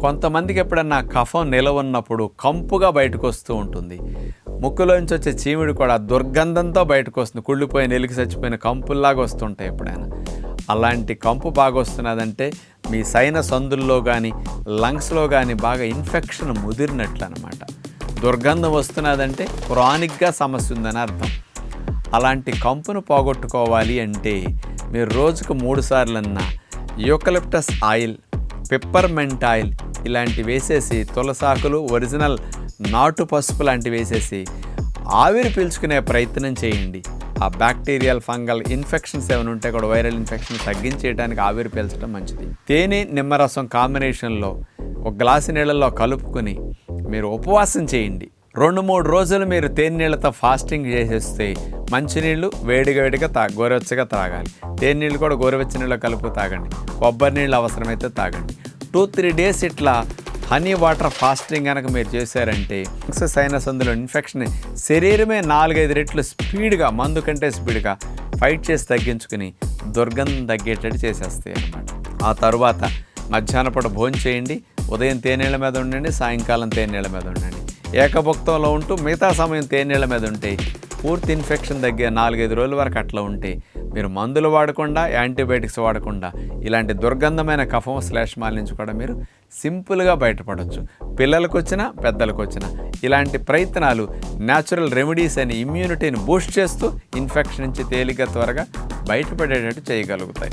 కొంతమందికి ఎప్పుడన్నా కఫం నిలవన్నప్పుడు కంపుగా బయటకు వస్తూ ఉంటుంది. ముక్కులోంచి వచ్చే చీమిడి కూడా దుర్గంధంతో బయటకు వస్తుంది. కుళ్ళిపోయిన ఎలికి చచ్చిపోయిన కంపుల్లాగా వస్తుంటాయి ఎప్పుడైనా. అలాంటి కంపు బాగా వస్తున్నదంటే మీ సైనస్ సందుల్లో కానీ లంగ్స్లో కానీ బాగా ఇన్ఫెక్షన్ ముదిరినట్లు అనమాట. దుర్గంధం వస్తున్నదంటే క్రానిక్గా సమస్య ఉందని అర్థం. అలాంటి కంపును పోగొట్టుకోవాలి అంటే మీరు రోజుకు 3 సార్లన్నా యూకలిప్టస్ ఆయిల్, పెప్పర్మెంట్ ఆయిల్ ఇలాంటివి వేసేసి, తులసాకులు, ఒరిజినల్ నాటు పసుపు లాంటివి వేసేసి ఆవిరి పీల్చుకునే ప్రయత్నం చేయండి. ఆ బ్యాక్టీరియల్ ఫంగల్ ఇన్ఫెక్షన్స్ ఏమైనా ఉంటే కూడా వైరల్ ఇన్ఫెక్షన్ తగ్గించేయడానికి ఆవిరి పీల్చడం మంచిది. తేనె నిమ్మరసం కాంబినేషన్లో 1 గ్లాసు నీళ్ళల్లో కలుపుకొని మీరు ఉపవాసం చేయండి. 2-3 రోజులు మీరు తేనె నీళ్ళతో ఫాస్టింగ్ చేసేస్తే మంచినీళ్ళు వేడిగా గోరువెచ్చగా తాగాలి. తేనె నీళ్ళు కూడా గోరువెచ్చ నీళ్ళు కలుపు తాగండి. కొబ్బరి నీళ్ళు అవసరమైతే తాగండి. 2-3 డేస్ ఇట్లా హనీ వాటర్ ఫాస్టింగ్ కనుక మీరు చేశారంటే సైనస్ అందులో ఇన్ఫెక్షన్ శరీరమే 4-5 రెట్లు స్పీడ్గా, మందు కంటే స్పీడ్గా ఫైట్ చేసి తగ్గించుకుని దుర్గంధం తగ్గేటట్టు చేసేస్తాయి అన్నమాట. ఆ తర్వాత మధ్యాహ్నం పూట భోజనం చేయండి. ఉదయం తేనీళ్ళ మీద ఉండండి, సాయంకాలం తేనీళ్ళ మీద ఉండండి. ఏకభుక్తంలో ఉంటూ మిగతా సమయం తేనీళ్ళ మీద ఉంటే పూర్తి ఇన్ఫెక్షన్ తగ్గే 4-5 రోజుల వరకు అట్లా ఉంటే మీరు మందులు వాడకుండా, యాంటీబయాటిక్స్ వాడకుండా ఇలాంటి దుర్గంధమైన కఫం శ్లేష్మాల నుంచి కూడా మీరు సింపుల్గా బయటపడవచ్చు. పిల్లలకు వచ్చినా పెద్దలకు వచ్చినా ఇలాంటి ప్రయత్నాలు న్యాచురల్ రెమెడీస్ అని ఇమ్యూనిటీని బూస్ట్ చేస్తూ ఇన్ఫెక్షన్ నుంచి తేలిక త్వరగా బయటపడేటట్టు చేయగలుగుతాయి.